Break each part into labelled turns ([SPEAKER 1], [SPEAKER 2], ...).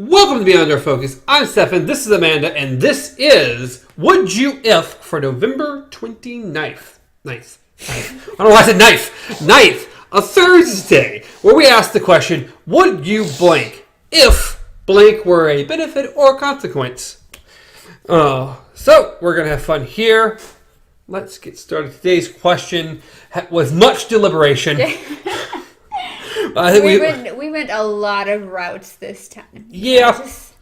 [SPEAKER 1] Welcome to Beyond Our Focus. I'm Stefan, this is Amanda, and this is Would You If for November 29th. Nice. I don't know why I said knife. Ninth, a Thursday, where we ask the question, would you blank if blank were a benefit or consequence? So, we're going to have fun here. Let's get started. Today's question was much deliberation. I think
[SPEAKER 2] we went a lot of routes this time.
[SPEAKER 1] Yeah, this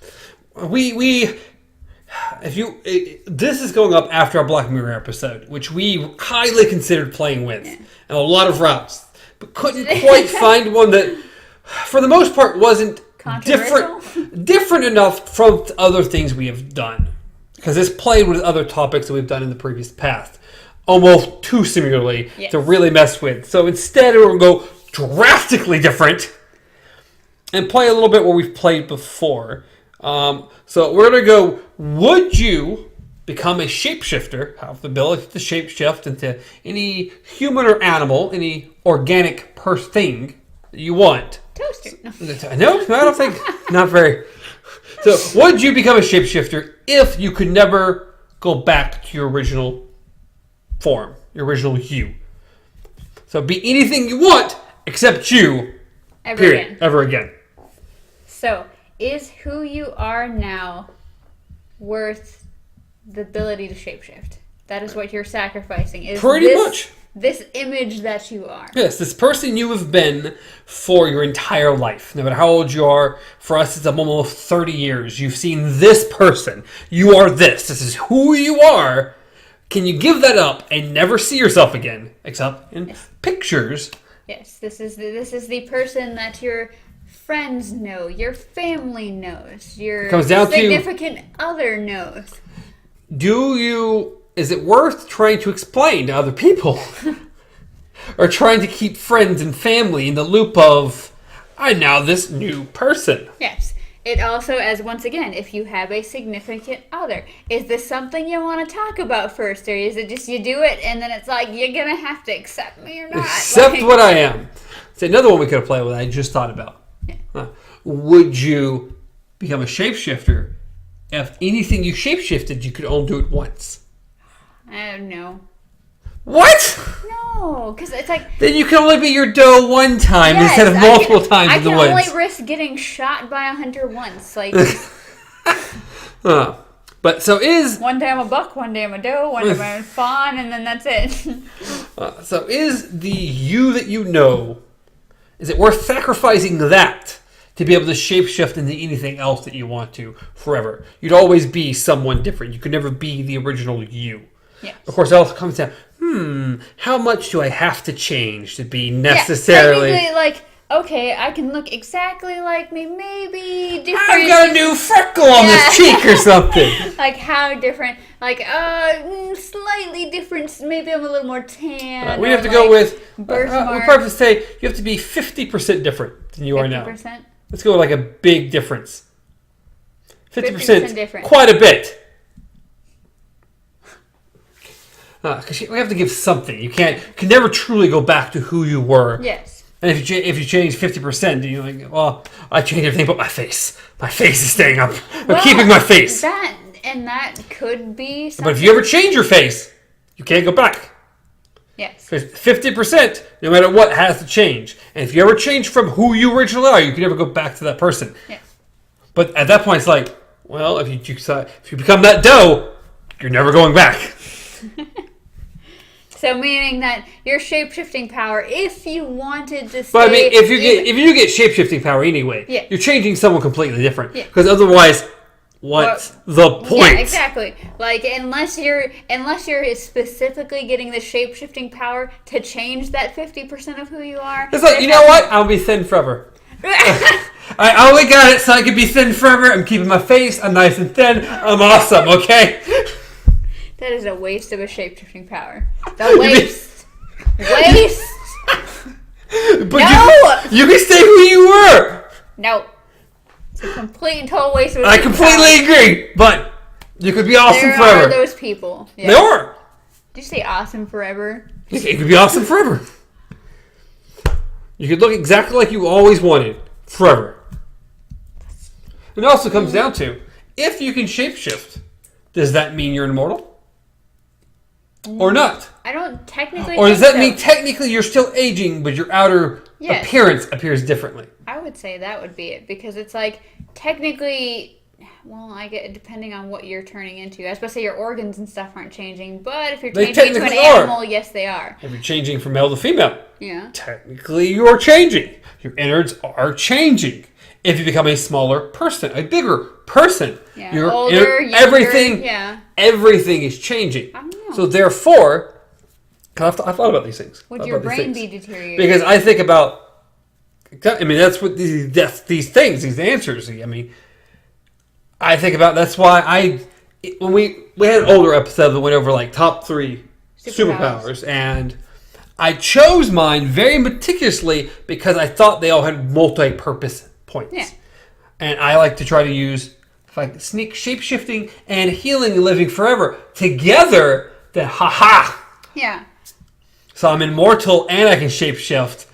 [SPEAKER 1] is going up after our Black Mirror episode, which we highly considered playing with, and a lot of routes, but couldn't quite find one that, for the most part, wasn't different enough from other things we have done, because this played with other topics that we've done in the previous past, almost too similarly to really mess with. So instead, we're going to go drastically different and play a little bit where we've played before. So we're going to go, would you become a shapeshifter, have the ability to shapeshift into any human or animal, any organic thing that you want?
[SPEAKER 2] Toaster.
[SPEAKER 1] No, I don't think, not very. So would you become a shapeshifter if you could never go back to your original form, your original you? So be anything you want, except you, ever again.
[SPEAKER 2] So, is who you are now worth the ability to shapeshift? That is what you're sacrificing. Is
[SPEAKER 1] pretty much.
[SPEAKER 2] This image that you are.
[SPEAKER 1] Yes, this person you have been for your entire life. No matter how old you are, for us it's almost 30 years. You've seen this person. You are this. This is who you are. Can you give that up and never see yourself again, except in pictures?
[SPEAKER 2] Yes, this is the person that your friends know, your family knows, your significant other knows.
[SPEAKER 1] Is it worth trying to explain to other people? Or trying to keep friends and family in the loop of, I'm now this new person?
[SPEAKER 2] Yes. It also, as once again, if you have a significant other, is this something you want to talk about first, or is it just you do it and then it's like you're gonna have to accept me or not?
[SPEAKER 1] Accept what I am. It's another one we could have played with. I just thought about. Yeah. Would you become a shapeshifter if anything you shapeshifted you could only do it once?
[SPEAKER 2] I don't know.
[SPEAKER 1] What?
[SPEAKER 2] No, because it's like...
[SPEAKER 1] Then you can only be your doe one time instead of multiple times in the woods.
[SPEAKER 2] I can only risk getting shot by a hunter once. Like,
[SPEAKER 1] but so is...
[SPEAKER 2] One day I'm a buck, one day I'm a doe, one day I'm a fawn, and then that's it.
[SPEAKER 1] So is the you that you know, is it worth sacrificing that to be able to shapeshift into anything else that you want to forever? You'd always be someone different. You could never be the original you.
[SPEAKER 2] Yes.
[SPEAKER 1] Of course, it also comes down, how much do I have to change to be necessarily...
[SPEAKER 2] Yeah, like, okay, I can look exactly like me, maybe different...
[SPEAKER 1] I've got a new freckle on this cheek or something.
[SPEAKER 2] Like, how different? Like, slightly different. Maybe I'm a little more tan.
[SPEAKER 1] We have to go with...
[SPEAKER 2] birthmark.
[SPEAKER 1] We'll probably say you have to be 50% different than you are now.
[SPEAKER 2] 50%?
[SPEAKER 1] Let's go with like a big difference. 50%
[SPEAKER 2] different.
[SPEAKER 1] Quite a bit. Because we have to give something. You can never truly go back to who you were.
[SPEAKER 2] Yes.
[SPEAKER 1] And if you change 50%, you're like, well, I changed everything but my face. My face is staying up. I'm keeping my face.
[SPEAKER 2] That could be something.
[SPEAKER 1] But if you ever change your face, you can't go back.
[SPEAKER 2] Yes.
[SPEAKER 1] Because 50%, no matter what, has to change. And if you ever change from who you originally are, you can never go back to that person.
[SPEAKER 2] Yes.
[SPEAKER 1] But at that point, it's like, well, if you become that doe, you're never going back.
[SPEAKER 2] So meaning that your shape-shifting power, if you wanted to stay...
[SPEAKER 1] But I mean, if you get shape-shifting power anyway, you're changing someone completely different. Because otherwise, what's the point?
[SPEAKER 2] Yeah, exactly. Like, unless you're specifically getting the shape-shifting power to change that 50% of who you are...
[SPEAKER 1] It's like, you know what? I'll be thin forever. I only got it so I can be thin forever. I'm keeping my face. I'm nice and thin. I'm awesome, okay?
[SPEAKER 2] That is a waste of a shape-shifting power. The waste. Waste.
[SPEAKER 1] But no! You can stay who you were.
[SPEAKER 2] No. It's a complete and total waste of a
[SPEAKER 1] I completely agree, but you could be awesome forever.
[SPEAKER 2] There are those people. Yeah.
[SPEAKER 1] There are.
[SPEAKER 2] Did you say awesome forever?
[SPEAKER 1] It could be awesome forever. You could look exactly like you always wanted forever. it also comes down to, if you can shapeshift, does that mean you're immortal? Or not?
[SPEAKER 2] I don't technically
[SPEAKER 1] Or does that mean technically you're still aging, but your outer appearance appears differently?
[SPEAKER 2] I would say that would be it, because it's like, technically... Well, I get depending on what you're turning into. I was about to say your organs and stuff aren't changing, but if you're changing into an animal, yes, they are.
[SPEAKER 1] If you're changing from male to female,
[SPEAKER 2] technically
[SPEAKER 1] you're changing. Your innards are changing. If you become a smaller person, a bigger person,
[SPEAKER 2] you're older, younger,
[SPEAKER 1] everything is changing.
[SPEAKER 2] I don't know.
[SPEAKER 1] So therefore, I thought about these things.
[SPEAKER 2] Would your brain be deteriorating?
[SPEAKER 1] Because I think about, I mean, that's what these things, these answers. I mean. I think about that's why when we had an older episode that went over like top 3 superpowers, and I chose mine very meticulously because I thought they all had multi-purpose points. Yeah. And I like to try to use like sneak shape-shifting and healing and living forever together. Then
[SPEAKER 2] Yeah.
[SPEAKER 1] So I'm immortal and I can shape-shift.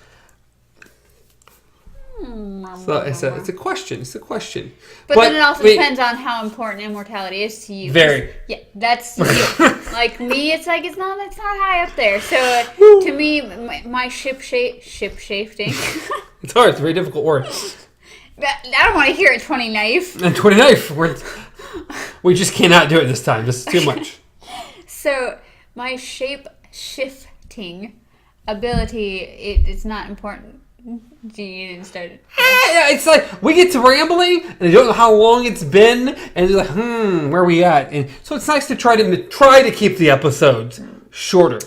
[SPEAKER 1] So it's a question. It's a question.
[SPEAKER 2] But then it also depends on how important immortality is to you.
[SPEAKER 1] Very.
[SPEAKER 2] Yeah, that's you. Like me, it's like it's not high up there. So to me, my shifting.
[SPEAKER 1] It's hard. It's a very difficult word.
[SPEAKER 2] I don't want to hear it 20 knife.
[SPEAKER 1] And 20 knife. We just cannot do it this time. This is too much.
[SPEAKER 2] So my shape shifting ability, it's not important. You didn't start it.
[SPEAKER 1] Yeah, it's like we get to rambling and I don't know how long it's been, and you're like, where are we at? And so it's nice to try to keep the episodes shorter.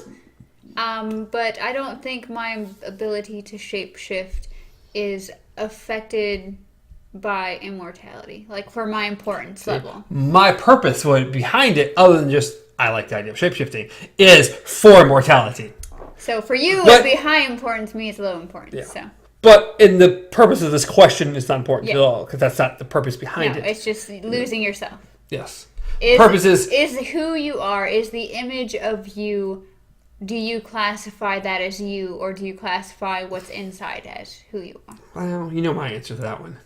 [SPEAKER 2] But I don't think my ability to shapeshift is affected by immortality, like for my importance level. My
[SPEAKER 1] purpose behind it, other than just I like the idea of shapeshifting, is for immortality.
[SPEAKER 2] So for you, it'd be high importance. Me, it's low importance. Yeah. So.
[SPEAKER 1] But in the purpose of this question, it's not important at all, because that's not the purpose behind it.
[SPEAKER 2] No, it's just losing yourself.
[SPEAKER 1] Yes. Purpose
[SPEAKER 2] is who you are, is the image of you. Do you classify that as you, or do you classify what's inside as who you are?
[SPEAKER 1] Well, you know my answer to that one.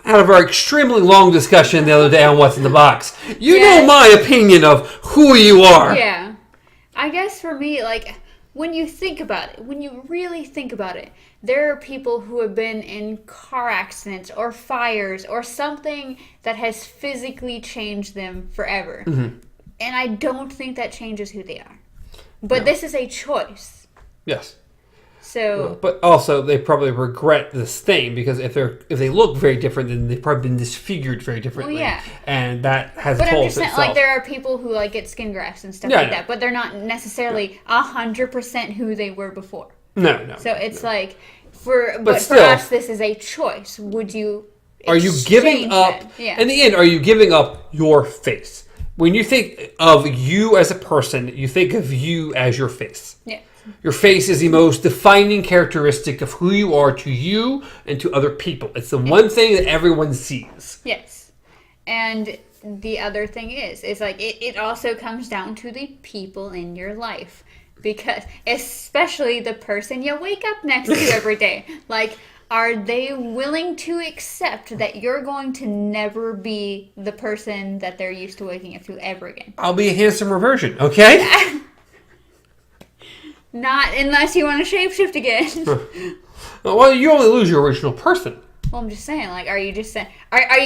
[SPEAKER 1] Out of our extremely long discussion the other day on what's in the box, you know my opinion of who you are.
[SPEAKER 2] Yeah. I guess for me, like, when you think about it, when you really think about it, there are people who have been in car accidents or fires or something that has physically changed them forever. Mm-hmm. And I don't think that changes who they are. But this is a choice.
[SPEAKER 1] Yes.
[SPEAKER 2] So,
[SPEAKER 1] but also they probably regret this thing, because if they look very different, then they've probably been disfigured very differently.
[SPEAKER 2] Well, yeah.
[SPEAKER 1] And that has
[SPEAKER 2] but
[SPEAKER 1] a toll
[SPEAKER 2] I'm just saying, like, there are people who like get skin grafts and stuff like that, but they're not necessarily 100% who they were before.
[SPEAKER 1] No.
[SPEAKER 2] So it's like for us, this is a choice. Would you?
[SPEAKER 1] Are you giving up? In the end, are you giving up your face? When you think of you as a person, you think of you as your face.
[SPEAKER 2] Yeah.
[SPEAKER 1] Your face is the most defining characteristic of who you are to you and to other people. It's the one thing that everyone sees.
[SPEAKER 2] Yes. And the other thing is like it also comes down to the people in your life. Because especially the person you wake up next to every day. Like, are they willing to accept that you're going to never be the person that they're used to waking up to ever again?
[SPEAKER 1] I'll be a handsomer version, okay?
[SPEAKER 2] Not unless you want to shapeshift again.
[SPEAKER 1] Well, you only lose your original person.
[SPEAKER 2] Well, I'm just saying, like, are you saying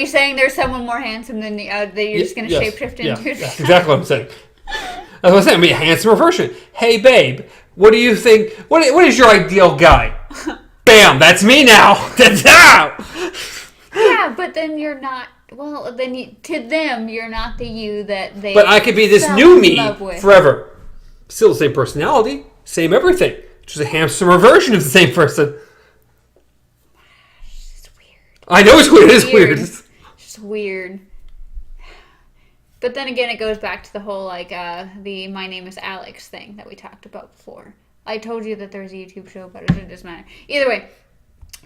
[SPEAKER 2] saying there's someone more handsome than the other that you're just going to shapeshift into?
[SPEAKER 1] Yeah, that's exactly what I'm saying. That's what I'm saying. Be a handsomer version. Hey, babe, what do you think? What is your ideal guy? Bam, that's me now. That's out.
[SPEAKER 2] Yeah, but then you're not. Well, then to them, you're not the you that they.
[SPEAKER 1] But I could be this new me forever. Still the same personality, same everything. Just a handsomer version of the same person.
[SPEAKER 2] It's weird.
[SPEAKER 1] I know it's weird. It is weird.
[SPEAKER 2] It's just weird. But then again, it goes back to the whole, like, the My Name is Alex thing that we talked about before. I told you that there's a YouTube show, but it doesn't matter. Either way,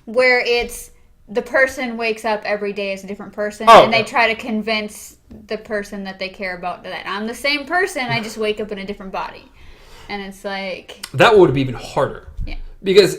[SPEAKER 2] where it's the person wakes up every day as a different person, and they try to convince the person that they care about that I'm the same person, I just wake up in a different body. And it's like...
[SPEAKER 1] That would be even harder.
[SPEAKER 2] Yeah.
[SPEAKER 1] Because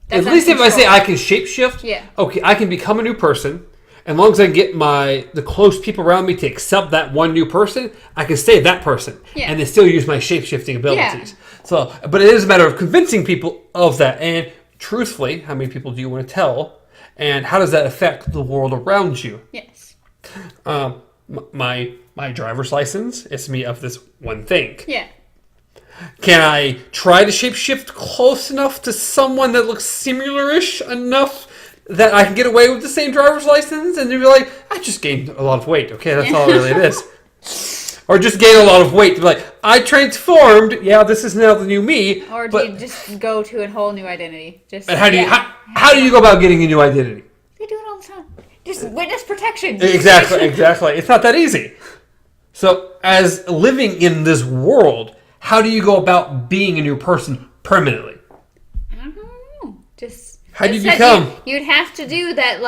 [SPEAKER 1] at least if I say I can shapeshift, okay, I can become a new person, as long as I get the close people around me to accept that one new person, I can stay that person and then still use my shape-shifting abilities. Yeah. So, but it is a matter of convincing people of that. And truthfully, how many people do you want to tell? And how does that affect the world around you?
[SPEAKER 2] Yes.
[SPEAKER 1] My driver's license is me of this one thing.
[SPEAKER 2] Yeah.
[SPEAKER 1] Can I try to shapeshift close enough to someone that looks similar-ish enough that I can get away with the same driver's license? And they'd be like, I just gained a lot of weight. Okay, that's all really it is. Or just gain a lot of weight. To be like, I transformed. Yeah, this is now the new me.
[SPEAKER 2] Or do you just go to a whole new identity?
[SPEAKER 1] And how do you go about getting a new identity?
[SPEAKER 2] They do it all the time. Just witness protection.
[SPEAKER 1] Exactly. It's not that easy. So, as living in this world, how do you go about being a new person permanently?
[SPEAKER 2] I don't know.
[SPEAKER 1] How do you become?
[SPEAKER 2] You'd have to do that,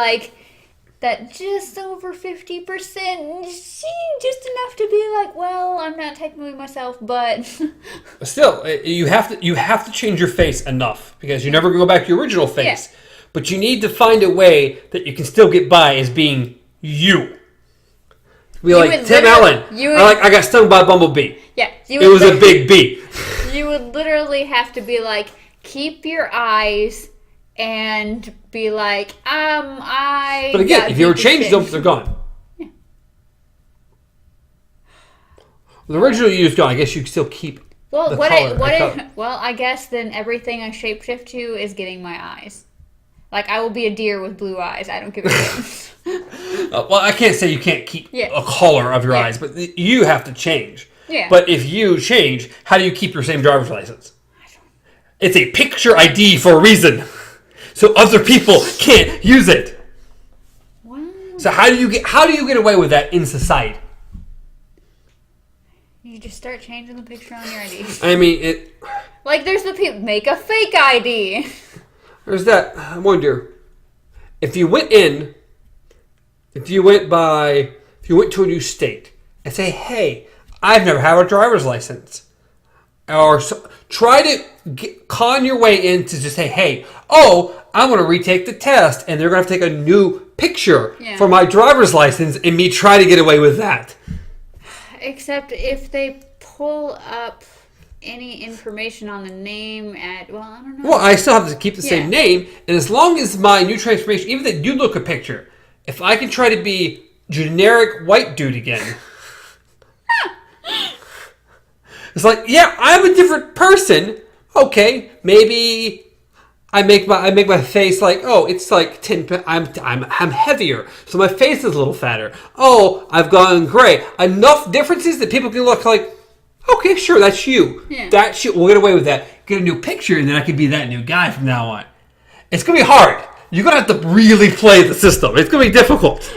[SPEAKER 2] that just over 50%, just enough to be like, well, I'm not technically myself, but
[SPEAKER 1] still, you have to change your face enough because you're never going to go back to your original face. Yeah. But you need to find a way that you can still get by as being you. Be like Tim Allen. I got stung by a bumblebee.
[SPEAKER 2] Yeah,
[SPEAKER 1] it was a big bee.
[SPEAKER 2] You would literally have to be like, keep your eyes. And be like,
[SPEAKER 1] But again, if you were changed them, they're gone. Yeah. The original you is gone. I guess you can still keep.
[SPEAKER 2] Well, the color. Well, I guess then everything I shapeshift to is getting my eyes. Like I will be a deer with blue eyes. I don't give a shit.
[SPEAKER 1] Well, I can't say you can't keep a color of your eyes, but you have to change.
[SPEAKER 2] Yeah.
[SPEAKER 1] But if you change, how do you keep your same driver's license? It's a picture ID for a reason. So other people can't use it.
[SPEAKER 2] Wow.
[SPEAKER 1] So how do you get away with that in society?
[SPEAKER 2] You just start changing the picture on your ID.
[SPEAKER 1] I mean,
[SPEAKER 2] like there's the people make a fake ID.
[SPEAKER 1] There's that. I wonder if you went to a new state and say, "Hey, I've never had a driver's license," or try to con your way in to just say, "Hey, I'm going to retake the test, and they're going to have to take a new picture for my driver's license," and me try to get away with that.
[SPEAKER 2] Except if they pull up any information on the name I don't know.
[SPEAKER 1] Well, I still have to keep the same name, and as long as my new transformation, even if they do look a picture, if I can try to be generic white dude again, it's like, yeah, I'm a different person. Okay, maybe I make my face like, it's like 10. I'm heavier, so my face is a little fatter. I've gone gray. Enough differences that people can look like, okay, sure, that's you.
[SPEAKER 2] Yeah.
[SPEAKER 1] That's you. We'll get away with that. Get a new picture, and then I can be that new guy from now on. It's gonna be hard. You're gonna have to really play the system. It's gonna be difficult.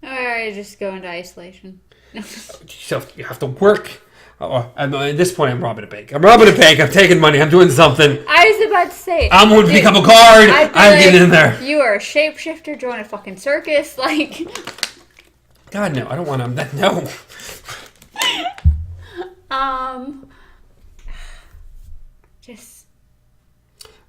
[SPEAKER 2] All right, just go into isolation.
[SPEAKER 1] So you have to work. At this point, I'm robbing a bank. I'm taking money. I'm doing something.
[SPEAKER 2] I was about to say.
[SPEAKER 1] I'm going to become a guard. I'm getting in there.
[SPEAKER 2] You are a shapeshifter. Join a fucking circus. Like.
[SPEAKER 1] God, no. I don't want to. No.
[SPEAKER 2] Just.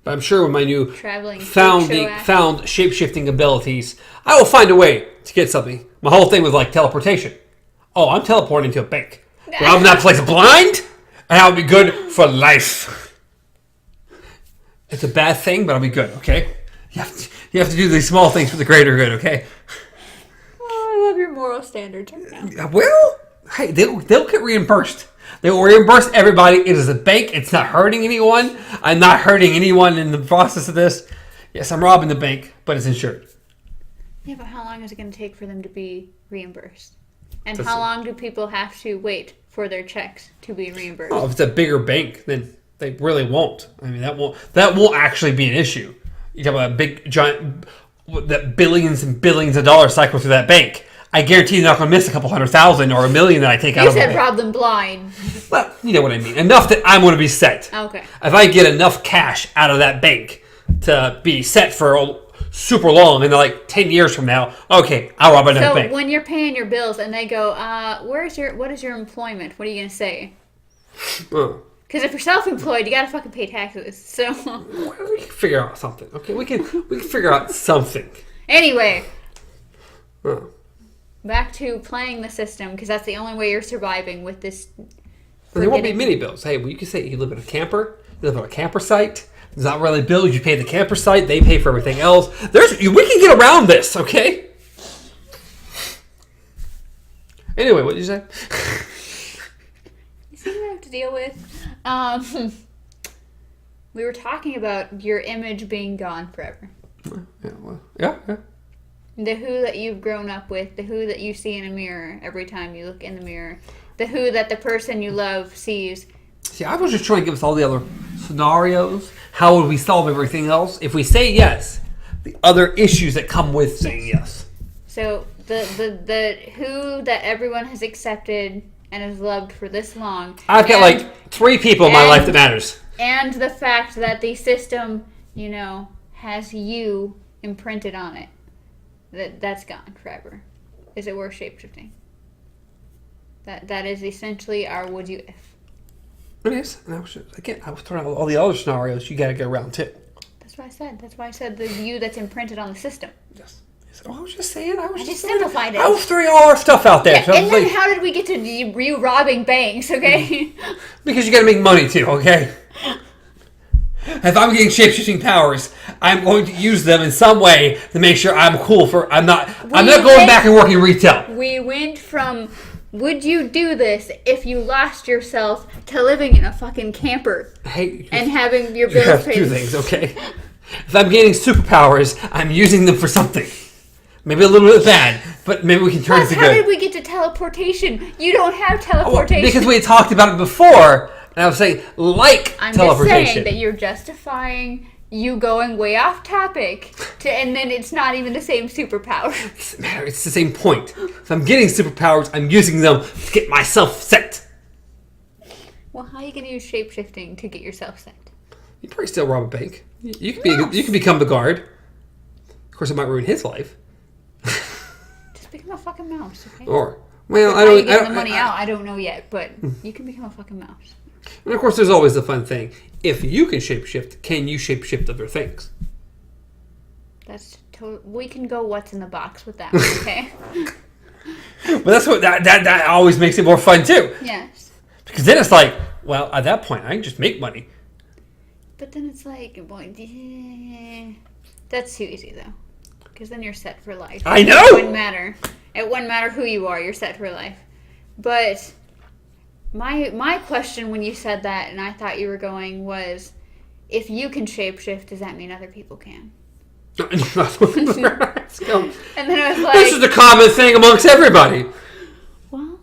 [SPEAKER 1] But I'm sure with my new found shape-shifting abilities, I will find a way to get something. My whole thing was like teleportation. I'm teleporting to a bank. Rob that place blind, and I'll be good for life. It's a bad thing, but I'll be good, okay? You have to do these small things for the greater good, okay?
[SPEAKER 2] I love your moral standards right now.
[SPEAKER 1] Well, hey, they'll get reimbursed. They will reimburse everybody. It is a bank. It's not hurting anyone. I'm not hurting anyone in the process of this. Yes, I'm robbing the bank, but it's insured.
[SPEAKER 2] Yeah, but how long is it going to take for them to be reimbursed? And how long do people have to wait for their checks to be reimbursed?
[SPEAKER 1] If it's a bigger bank, then they really won't. I mean, that won't actually be an issue. You talk about a big, giant, that billions and billions of dollars cycle through that bank. I guarantee you're not going to miss a couple 100,000 or $1 million that I take out of it.
[SPEAKER 2] You said rob them blind.
[SPEAKER 1] Well, you know what I mean. Enough that I'm going to be set.
[SPEAKER 2] Okay.
[SPEAKER 1] If I get enough cash out of that bank to be set for super long, and they're like 10 years from now, okay, I'll rob another bank.
[SPEAKER 2] So when you're paying your bills and they go, what is your employment? What are you going to say? Because if you're self-employed, you got to fucking pay taxes. So
[SPEAKER 1] we can figure out something. Okay, we can figure out something.
[SPEAKER 2] Anyway,
[SPEAKER 1] Oh.
[SPEAKER 2] Back to playing the system, because that's the only way you're surviving with this.
[SPEAKER 1] And there won't be mini bills. Hey, well, you can say you live in a camper. You live on a camper site. There's not really bills. You pay the camper site. They pay for everything else. We can get around this, okay? Anyway, what did you say?
[SPEAKER 2] You see what I have to deal with? We were talking about your image being gone forever.
[SPEAKER 1] Yeah.
[SPEAKER 2] The who that you've grown up with, the who that you see in a mirror every time you look in the mirror, the who that the person you love sees.
[SPEAKER 1] See, I was just trying to give us all the other scenarios. How would we solve everything else? If we say yes, the other issues that come with saying yes.
[SPEAKER 2] So the who that everyone has accepted and has loved for this long.
[SPEAKER 1] I've got like 3 people in my life that matters.
[SPEAKER 2] And the fact that the system, has you imprinted on it. That's gone forever. Is it worth shapeshifting? That is essentially our would you if.
[SPEAKER 1] It is. And I was throwing out all the other scenarios you got to go around too.
[SPEAKER 2] That's what I said. That's why I said the you that's imprinted on the system.
[SPEAKER 1] Yes. I was just saying. I
[SPEAKER 2] just simplified it.
[SPEAKER 1] I was throwing all our stuff out there.
[SPEAKER 2] Yeah,
[SPEAKER 1] so
[SPEAKER 2] and then how did we get to you robbing banks, okay?
[SPEAKER 1] Because you got to make money too, okay? If I'm getting shapeshifting powers, I'm going to use them in some way to make sure I'm cool I'm not going back and working retail.
[SPEAKER 2] We went from would you do this if you lost yourself to living in a fucking camper and having your bills
[SPEAKER 1] paid. You have
[SPEAKER 2] paid.
[SPEAKER 1] 2 things, okay? If I'm gaining superpowers, I'm using them for something. Maybe a little bit bad, but maybe we can turn it to good.
[SPEAKER 2] How did we get to teleportation? You don't have teleportation.
[SPEAKER 1] Because we had talked about it before, and I was saying,
[SPEAKER 2] I'm
[SPEAKER 1] teleportation.
[SPEAKER 2] just saying that you're justifying you going way off topic, and then it's not even the same superpower.
[SPEAKER 1] It doesn't matter. It's the same point. If I'm getting superpowers, I'm using them to get myself set.
[SPEAKER 2] Well, how are you going to use shapeshifting to get yourself set?
[SPEAKER 1] You probably still rob a bank. You can become the guard. Of course, it might ruin his life.
[SPEAKER 2] Just become a fucking mouse, okay?
[SPEAKER 1] Or, well,
[SPEAKER 2] how you get the money out, I don't know yet, but you can become a fucking mouse.
[SPEAKER 1] And of course, there's always the fun thing. If you can shapeshift, can you shapeshift other things?
[SPEAKER 2] That's we can go what's in the box with that, okay?
[SPEAKER 1] But that's what that always makes it more fun too.
[SPEAKER 2] Yes.
[SPEAKER 1] Because then it's like, well, at that point, I can just make money.
[SPEAKER 2] But then it's like, boy, that's too easy though. Because then you're set for life.
[SPEAKER 1] I know.
[SPEAKER 2] It wouldn't matter. It wouldn't matter who you are. You're set for life. But my question when you said that, and I thought you were going, was, if you can shapeshift, does that mean other people can?
[SPEAKER 1] And then I was like, this is a common thing amongst everybody.
[SPEAKER 2] Well,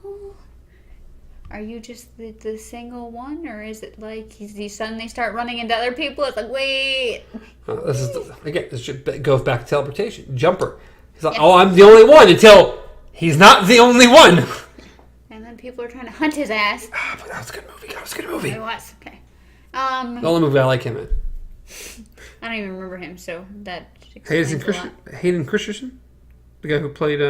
[SPEAKER 2] are you just the single one, or is it like you suddenly start running into other people? It's like, wait.
[SPEAKER 1] This goes back to teleportation. Jumper. He's like, oh, I'm the only one, until he's not the only one.
[SPEAKER 2] And then people are trying to hunt his ass.
[SPEAKER 1] But that was a good movie.
[SPEAKER 2] It was, okay.
[SPEAKER 1] The only movie I like him in.
[SPEAKER 2] I don't even remember him, so that
[SPEAKER 1] Hayden Christensen? The guy who played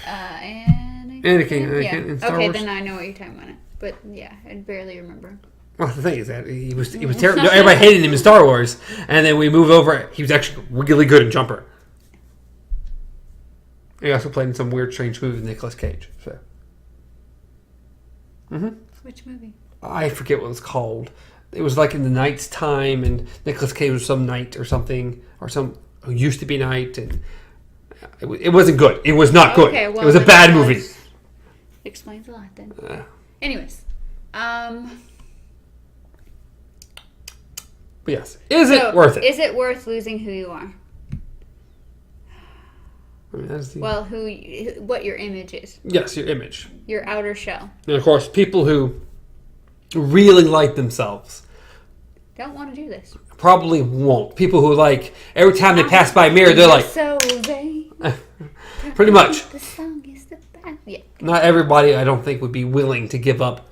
[SPEAKER 2] Anakin
[SPEAKER 1] in Star Wars.
[SPEAKER 2] Then I know what you're talking about. But yeah, I barely remember.
[SPEAKER 1] Well, the thing is that he was terrible. Everybody hated him in Star Wars, and then we move over. He was actually really good in Jumper. He also played in some weird, strange movie with Nicolas Cage. So.
[SPEAKER 2] Which movie?
[SPEAKER 1] I forget what it was called. It was like in the night's time, and Nicolas Cage was some knight or something, or some who used to be knight, and it wasn't good. It was not good. Well, it was a bad movie.
[SPEAKER 2] Explains a lot then. Anyways, but
[SPEAKER 1] yes, is it worth it?
[SPEAKER 2] Is it worth losing who you are?
[SPEAKER 1] I mean, that's
[SPEAKER 2] what your image is.
[SPEAKER 1] Yes, your image.
[SPEAKER 2] Your outer shell.
[SPEAKER 1] And of course, people who really like themselves
[SPEAKER 2] don't want to do this.
[SPEAKER 1] Probably won't. People who every time they pass by a mirror, they're like,
[SPEAKER 2] so they
[SPEAKER 1] pretty much.
[SPEAKER 2] The song is the best. Yeah.
[SPEAKER 1] Not everybody, I don't think, would be willing to give up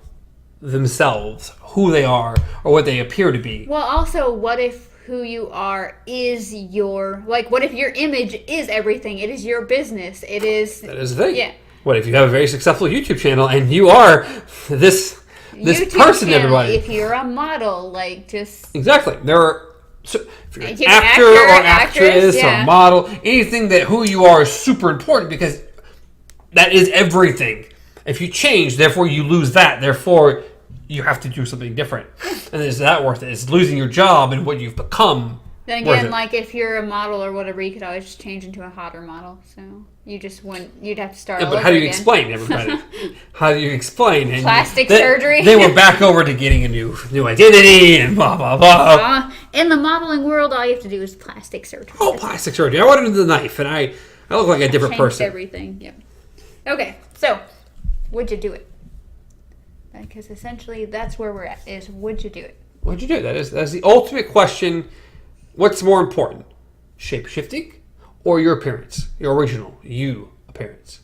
[SPEAKER 1] themselves, who they are, or what they appear to be.
[SPEAKER 2] Well, also, what if who you are is what if your image is everything? It is your business. It is...
[SPEAKER 1] That is the thing.
[SPEAKER 2] Yeah.
[SPEAKER 1] What if you have a very successful YouTube channel and you are this
[SPEAKER 2] YouTube
[SPEAKER 1] person,
[SPEAKER 2] channel,
[SPEAKER 1] everybody?
[SPEAKER 2] If you're a model, just...
[SPEAKER 1] Exactly. There are So, if you're an
[SPEAKER 2] You're
[SPEAKER 1] actor
[SPEAKER 2] an
[SPEAKER 1] or actress
[SPEAKER 2] yeah.
[SPEAKER 1] or model, anything that who you are is super important because that is everything. If you change, therefore you lose that. Therefore, you have to do something different. And is that worth it? Is losing your job and what you've become
[SPEAKER 2] Then
[SPEAKER 1] worth
[SPEAKER 2] again,
[SPEAKER 1] it?
[SPEAKER 2] like if you're a model or whatever, you could always just change into a hotter model. So you just wouldn't. You'd have to start.
[SPEAKER 1] Yeah,
[SPEAKER 2] all
[SPEAKER 1] but
[SPEAKER 2] over
[SPEAKER 1] how do you
[SPEAKER 2] again.
[SPEAKER 1] explain, everybody? How do you explain? And
[SPEAKER 2] Plastic surgery?
[SPEAKER 1] They were back over to getting a new identity and blah, blah, blah.
[SPEAKER 2] In the modeling world, all you have to do is plastic surgery.
[SPEAKER 1] Oh, plastic surgery. I wanted the knife, and I look like a different
[SPEAKER 2] Changed
[SPEAKER 1] person.
[SPEAKER 2] everything. Yep. Okay, so would you do it? Because essentially, that's where we're at. Is would you do it?
[SPEAKER 1] What'd you do? That's the ultimate question. What's more important, shape-shifting or your appearance, your original you appearance?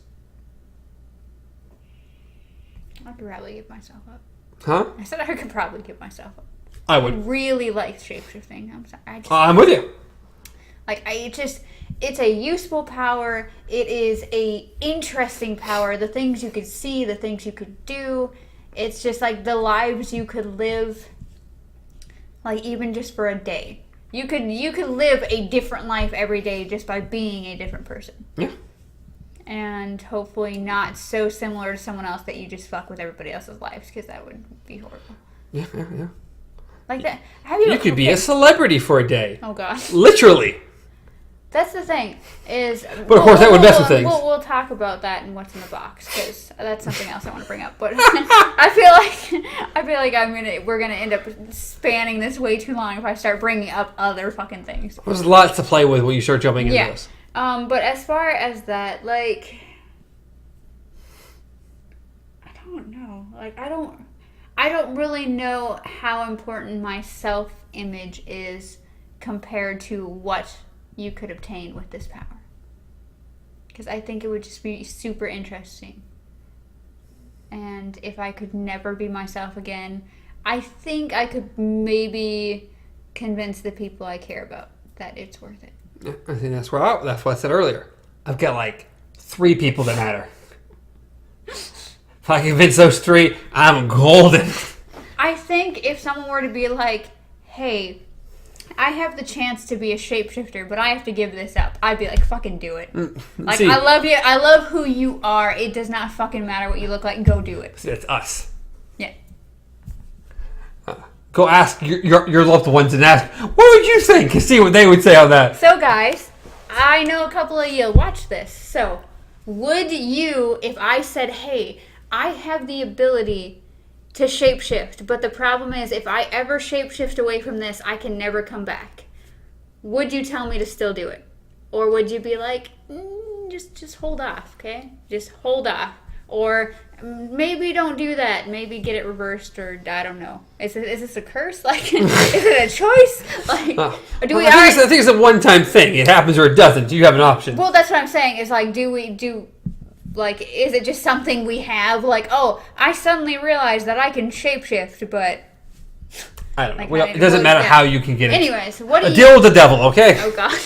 [SPEAKER 2] I could probably give myself up.
[SPEAKER 1] Huh?
[SPEAKER 2] I said I could probably give myself up.
[SPEAKER 1] I
[SPEAKER 2] I
[SPEAKER 1] would.
[SPEAKER 2] really like shapeshifting. I'm sorry.
[SPEAKER 1] I'm with you.
[SPEAKER 2] It's a useful power. It is a interesting power. The things you could see, the things you could do. It's just like the lives you could live, like even just for a day. You could live a different life every day just by being a different person.
[SPEAKER 1] Yeah.
[SPEAKER 2] And hopefully not so similar to someone else that you just fuck with everybody else's lives, because that would be horrible.
[SPEAKER 1] Yeah.
[SPEAKER 2] Like that.
[SPEAKER 1] You could be a celebrity for a day.
[SPEAKER 2] Oh god.
[SPEAKER 1] Literally.
[SPEAKER 2] That's the thing is.
[SPEAKER 1] But of course, that would mess with things.
[SPEAKER 2] We'll talk about that in what's in the box, because that's something else I want to bring up. But I feel like we're gonna end up spanning this way too long if I start bringing up other fucking things.
[SPEAKER 1] There's lots to play with when you start jumping into this.
[SPEAKER 2] But as far as that, like, I don't know. Like, I don't really know how important my self-image is compared to what you could obtain with this power. Because I think it would just be super interesting. And if I could never be myself again, I think I could maybe convince the people I care about that it's worth it.
[SPEAKER 1] Yeah, I think that's what I said earlier. I've got like 3 people that matter. If I convince those 3, I'm golden.
[SPEAKER 2] I think if someone were to be like, hey, I have the chance to be a shapeshifter, but I have to give this up, I'd be like, fucking do it. Like,
[SPEAKER 1] See,
[SPEAKER 2] I love you. I love who you are. It does not fucking matter what you look like. Go do it.
[SPEAKER 1] See, that's us.
[SPEAKER 2] Yeah.
[SPEAKER 1] Go ask your loved ones and ask, what would you think? And see what they would say on that.
[SPEAKER 2] So, guys, I know a couple of you watch this. So, would you, if I said, hey, I have the ability to shapeshift, but the problem is if I ever shapeshift away from this, I can never come back, would you tell me to still do it? Or would you be like, just hold off, okay? Just hold off. Or maybe don't do that. Maybe get it reversed, or I don't know. Is this a curse? Like, is it a choice? Like, do we?
[SPEAKER 1] I think it's a one-time thing. It happens or it doesn't. You have an option.
[SPEAKER 2] Well, that's what I'm saying. Is like, like, is it just something we have? Like, oh, I suddenly realized that I can shapeshift, but
[SPEAKER 1] I don't know.
[SPEAKER 2] like,
[SPEAKER 1] Well, it doesn't matter how you can get it.
[SPEAKER 2] Anyways, what do you
[SPEAKER 1] deal with the devil, okay?
[SPEAKER 2] Oh god.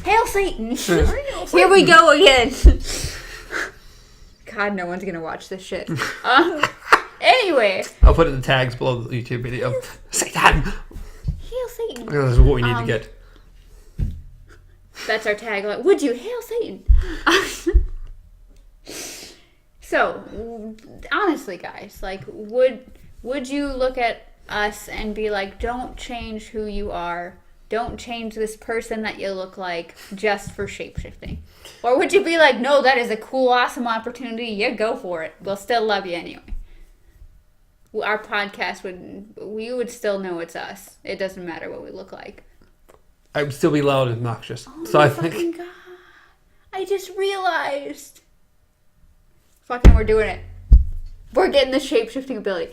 [SPEAKER 2] Hail Satan. Here we go again. God, no one's gonna watch this shit. Anyway.
[SPEAKER 1] I'll put it in the tags below the YouTube video. Satan!
[SPEAKER 2] Hail Satan.
[SPEAKER 1] This is what we need to get.
[SPEAKER 2] That's our tag. Like, would you? Hail Satan. So, honestly, guys, like, would you look at us and be like, don't change who you are, don't change this person that you look like just for shapeshifting? Or would you be like, no, that is a cool, awesome opportunity, yeah, go for it, we'll still love you anyway? Our podcast we would still know it's us. It doesn't matter what we look like.
[SPEAKER 1] I would still be loud and obnoxious.
[SPEAKER 2] Oh
[SPEAKER 1] so
[SPEAKER 2] my
[SPEAKER 1] I
[SPEAKER 2] fucking
[SPEAKER 1] think
[SPEAKER 2] god. I just realized. Fucking, we're doing it. We're getting the shape-shifting ability.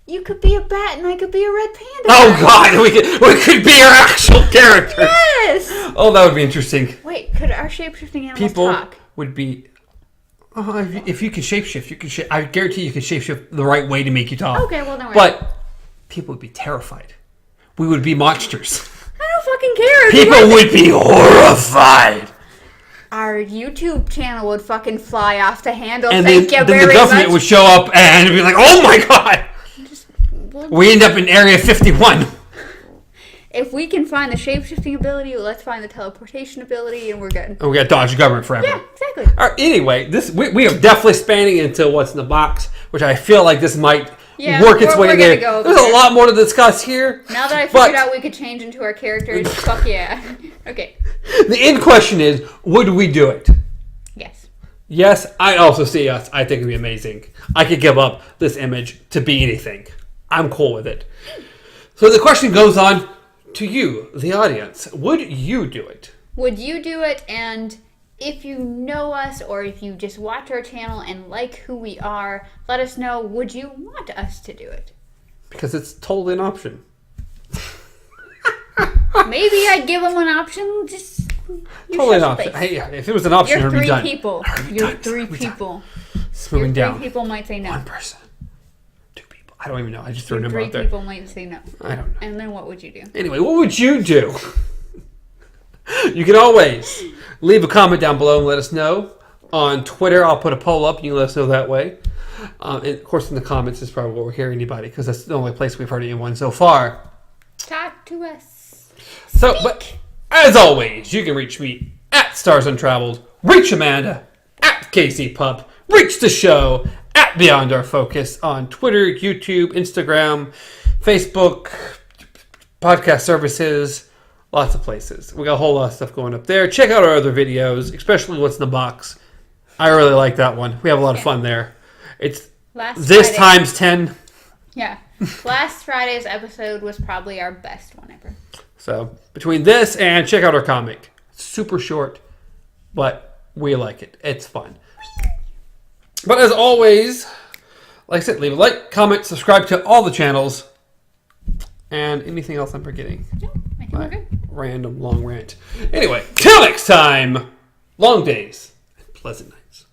[SPEAKER 2] You could be a bat and I could be a red panda.
[SPEAKER 1] Oh god, we could be our actual characters.
[SPEAKER 2] Yes!
[SPEAKER 1] Oh, that would be interesting.
[SPEAKER 2] Wait, could our shape-shifting animals
[SPEAKER 1] People
[SPEAKER 2] talk?
[SPEAKER 1] would be... Oh, if you can shapeshift, you can I guarantee you can shapeshift the right way to make you talk.
[SPEAKER 2] Okay, well then we're
[SPEAKER 1] But people would be terrified. We would be monsters.
[SPEAKER 2] I don't fucking care.
[SPEAKER 1] People would be horrified.
[SPEAKER 2] Our YouTube channel would fucking fly off the handle.
[SPEAKER 1] And
[SPEAKER 2] Thank you
[SPEAKER 1] then
[SPEAKER 2] very
[SPEAKER 1] the government
[SPEAKER 2] much.
[SPEAKER 1] would show up and be like, oh my god! We end up in Area 51.
[SPEAKER 2] If we can find the shape-shifting ability, let's find the teleportation ability, and we're good.
[SPEAKER 1] And we got to dodge the government forever.
[SPEAKER 2] Yeah, exactly.
[SPEAKER 1] All right, anyway, we are definitely spanning into what's in the box, which I feel like this might work its way in there. There's a lot more to discuss here.
[SPEAKER 2] Now that I figured out we could change into our characters, fuck yeah. Okay.
[SPEAKER 1] The end question is, would we do it?
[SPEAKER 2] Yes.
[SPEAKER 1] Yes, I also see us. I think it'd be amazing. I could give up this image to be anything. I'm cool with it. So the question goes on to you, the audience. Would you do it?
[SPEAKER 2] Would you do it? And if you know us or if you just watch our channel and like who we are, let us know, would you want us to do it?
[SPEAKER 1] Because it's totally an option.
[SPEAKER 2] Maybe I'd give them an option. Just
[SPEAKER 1] totally an option. Hey, if it was an option,
[SPEAKER 2] you're
[SPEAKER 1] it'd be done.
[SPEAKER 2] You're three people.
[SPEAKER 1] It's moving down.
[SPEAKER 2] Three people might say no.
[SPEAKER 1] One person. Two people. I don't even know. I just threw a number out there.
[SPEAKER 2] Three people might say no.
[SPEAKER 1] I don't know.
[SPEAKER 2] And then what would you do?
[SPEAKER 1] Anyway, what would you do? You can always leave a comment down below and let us know. On Twitter, I'll put a poll up. You can let us know that way. And of course, in the comments is probably where we'll hear anybody, because that's the only place we've heard anyone so far.
[SPEAKER 2] Talk to us.
[SPEAKER 1] So, but as always, you can reach me at Stars Untraveled, reach Amanda at Casey Pup, reach the show at Beyond Our Focus on Twitter, YouTube, Instagram, Facebook, podcast services. Lots of places. We got a whole lot of stuff going up there. Check out our other videos, especially what's in the box. I really like that one. We have a lot of fun there. It's this times 10.
[SPEAKER 2] Yeah. Last Friday's episode was probably our best one ever.
[SPEAKER 1] So, between this and check out our comic. It's super short, but we like it. It's fun. But as always, like I said, leave a like, comment, subscribe to all the channels. And anything else I'm forgetting?
[SPEAKER 2] No, I think we're good.
[SPEAKER 1] Random long rant. Anyway, till next time, long days and pleasant nights.